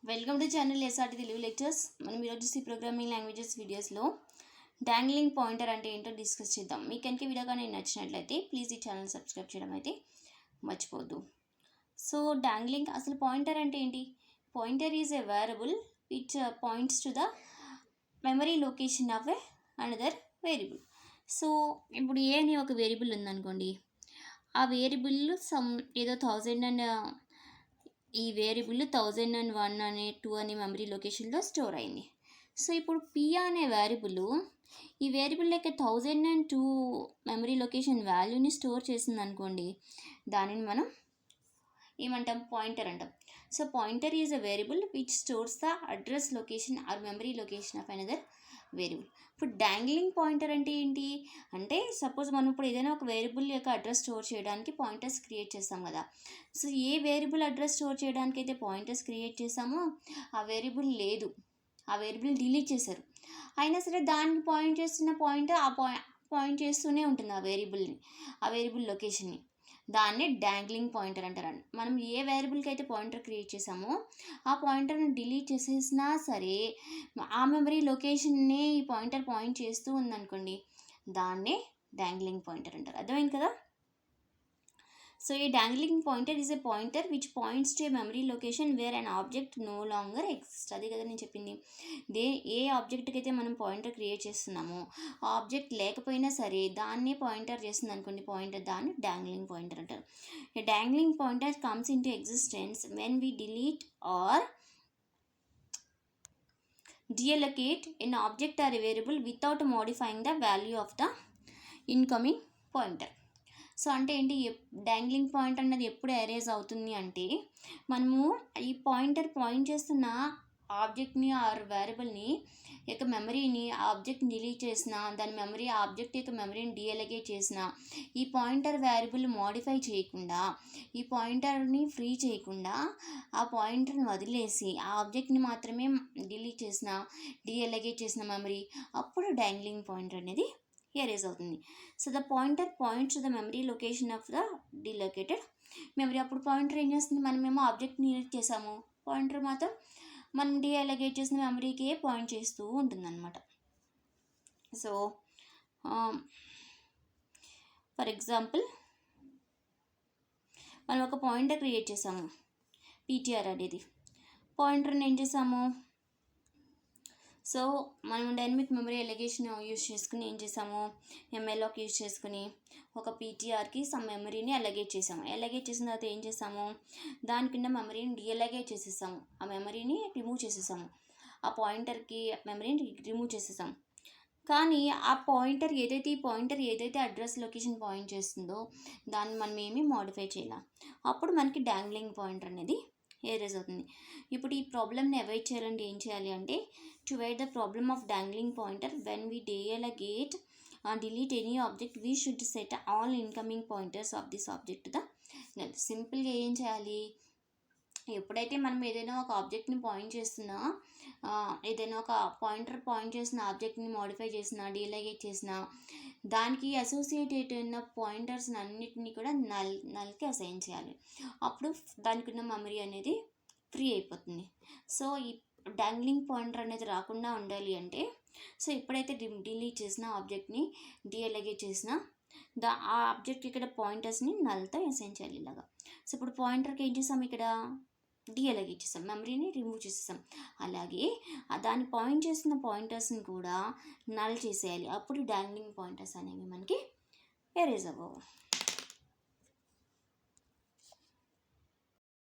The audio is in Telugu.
Welcome to channel SRT Telugu lectures. మనం ఈరోజు సి ప్రోగ్రామింగ్ లాంగ్వేజెస్ వీడియోస్లో డాంగ్లింగ్ పాయింటర్ అంటే ఏంటో డిస్కస్ చేద్దాం. మీకు కనుక వీడియో కానీ నచ్చినట్లయితే ప్లీజ్ ఈ ఛానల్ సబ్స్క్రైబ్ చేయడం అయితే మర్చిపోద్దు. సో డాంగ్లింగ్ అసలు పాయింటర్ అంటే ఏంటి? Pointer is a variable which points to the memory location of a another variable. So ఇప్పుడు ఏ అని ఒక వేరియబుల్ ఉందనుకోండి, ఆ వేరియబుల్ సమ్ ఏదో 1000 అండ్ ఈ వేరియబుల్ 1001 అనే 2 అనే మెమరీ లొకేషన్లో స్టోర్ అయింది. సో ఇప్పుడు పి అనే వేరియబుల్ ఈ వేరియబుల్ లెక్క 1002 మెమరీ లొకేషన్ వాల్యూని స్టోర్ చేసింది అనుకోండి, దానిని మనం ఏమంటాం? పాయింటర్ అంటాం. So pointer is a variable which stores the address location or memory location of another variable. ఇప్పుడు డాంగ్లింగ్ పాయింటర్ అంటే ఏంటి అంటే, సపోజ్ మనం ఇప్పుడు ఏదైనా ఒక వేరియబుల్ యొక్క అడ్రస్ స్టోర్ చేయడానికి పాయింటర్స్ క్రియేట్ చేస్తాం కదా. సో ఏ వేరియబుల్ అడ్రస్ స్టోర్ చేయడానికి అయితే పాయింటర్స్ క్రియేట్ చేసామో ఆ వేరియబుల్ లేదు, ఆ వేరియబుల్ డిలీట్ చేశారు. అయినా సరే దానికి పాయింట్ చేస్తున్న పాయింటర్ పాయింట్ చేస్తూనే ఉంటుంది ఆ వేరియబుల్ లొకేషన్ని. దాన్నే డాంగ్లింగ్ పాయింటర్ అంటారండి. మనం ఏ వేరియబుల్కి అయితే పాయింటర్ క్రియేట్ చేసామో ఆ పాయింటర్ని డిలీట్ చేసేసినా సరే ఆ మెమరీ లొకేషన్నే ఈ పాయింటర్ పాయింట్ చేస్తూ ఉందనుకోండి, దాన్నే డాంగ్లింగ్ పాయింటర్ అంటారు. అర్థమైంది కదా? సో ఈ dangling pointer is a pointer which points to a memory location where an object no longer exist. అదే కదా నేను చెప్పింది. ఏ ఆబ్జెక్ట్కి అయితే మనం పాయింటర్ క్రియేట్ చేస్తున్నామో ఆ ఆబ్జెక్ట్ లేకపోయినా సరే దాన్నే పాయింటర్ చేస్తుంది అనుకోండి, దాన్ని డాంగ్లింగ్ పాయింటర్ అంటారు. A dangling pointer comes into existence when we delete or deallocate an object or a variable without modifying the value of the incoming pointer. So అంటే ఏంటి? డాంగ్లింగ్ పాయింట్ అన్నది ఎప్పుడు ఎరేజ్ అవుతుంది అంటే, మనము ఈ పాయింటర్ పాయింట్ చేస్తున్న ఆబ్జెక్ట్ని ఆర్ వేరియబుల్ని యొక్క మెమరీని ఆ ఆబ్జెక్ట్ని డిలీట్ చేసిన, దాని మెమరీ ఆ ఆబ్జెక్ట్ యొక్క మెమరీని డిఎలగేట్ చేసిన, ఈ పాయింటర్ వేరియబుల్ మోడిఫై చేయకుండా, ఈ పాయింటర్ని ఫ్రీ చేయకుండా ఆ పాయింటర్ని వదిలేసి ఆ ఆబ్జెక్ట్ని మాత్రమే డిలీట్ చేసిన, డిఎలగేట్ చేసిన మెమరీ, అప్పుడు డాంగ్లింగ్ పాయింటర్ అనేది ఎరేజ్ అవుతుంది. So the pointer points to the memory location of the deallocated memory. అప్పుడు పాయింటర్ ఏం చేస్తుంది? మనమేమో ఆబ్జెక్ట్ని డిలీట్ చేసాము, పాయింటర్ మాత్రం మనం డిఅలగేట్ చేసిన మెమరీకే పాయింట్ చేస్తూ ఉంటుందన్నమాట. సో ఫర్ ఎగ్జాంపుల్ మనం ఒక పాయింటర్ క్రియేట్ చేసాము, పీటీఆర్ అనేది. పాయింటర్ని ఏం చేసాము? సో మనం డైనమిక్ మెమరీ ఎలిగేషన్ యూజ్ చేసుకుని ఏం చేసాము? ఎంఎల్ఓకి యూజ్ చేసుకుని ఒక పీటీఆర్కి సమ్ మెమరీని ఎలగేట్ చేసాము. ఎలగేట్ చేసిన తర్వాత ఏం చేసాము? దానికిన్న మెమరీని డిఎలగేట్ చేసేసాము, ఆ మెమరీని రిమూవ్ చేసేసాము, ఆ పాయింటర్కి మెమరీని రిమూవ్ చేసేసాము. కానీ ఈ పాయింటర్ ఏదైతే అడ్రస్ లొకేషన్ పాయింట్ చేస్తుందో దాన్ని మనం ఏమీ మోడిఫై చేయాలి. అప్పుడు మనకి డాంగ్లింగ్ పాయింటర్ అనేది ఎరేజ్ అవుతుంది. ఇప్పుడు ఈ ప్రాబ్లమ్ని అవాయిడ్ చేయాలంటే ఏం చేయాలి అంటే, to avoid the problem of dangling pointer when we deallocate delete any object we should set all incoming pointers of this object to the null. సింపుల్గా ఏం చేయాలి? ఎప్పుడైతే మనం ఏదైనా ఒక ఆబ్జెక్ట్ని పాయింట్ చేస్తున్నా, ఏదైనా ఒక పాయింటర్ పాయింట్ చేసిన ఆబ్జెక్ట్ని మోడిఫై చేసిన, డిలగేట్ చేసిన, దానికి అసోసియేటెడ్ ఉన్న పాయింటర్స్ అన్నిటినీ కూడా నల్కి అసైన్ చేయాలి. అప్పుడు దానికి ఉన్న మెమరీ అనేది ఫ్రీ అయిపోతుంది. సో ఈ డాంగ్లింగ్ పాయింటర్ అనేది రాకుండా ఉండాలి అంటే, సో ఎప్పుడైతే డిలీట్ చేసిన ఆబ్జెక్ట్ని డిఎలగేట్ చేసిన ఆ ఆబ్జెక్ట్ ఇక్కడ పాయింటర్స్ని నల్తో అసైన్ చేయాలి ఇలాగా. సో ఇప్పుడు పాయింటర్కి ఏం చేసాం? ఇక్కడ డిఎలగేట్ చేసాం, మెమరీని రిమూవ్ చేసేసాం. అలాగే దాన్ని పాయింట్ చేసిన పాయింటర్స్ని కూడా నల్ చేసేయాలి. అప్పుడు డాంగ్లింగ్ పాయింటర్స్ అనేవి మనకి ఎరేజ్ అవ్వవు.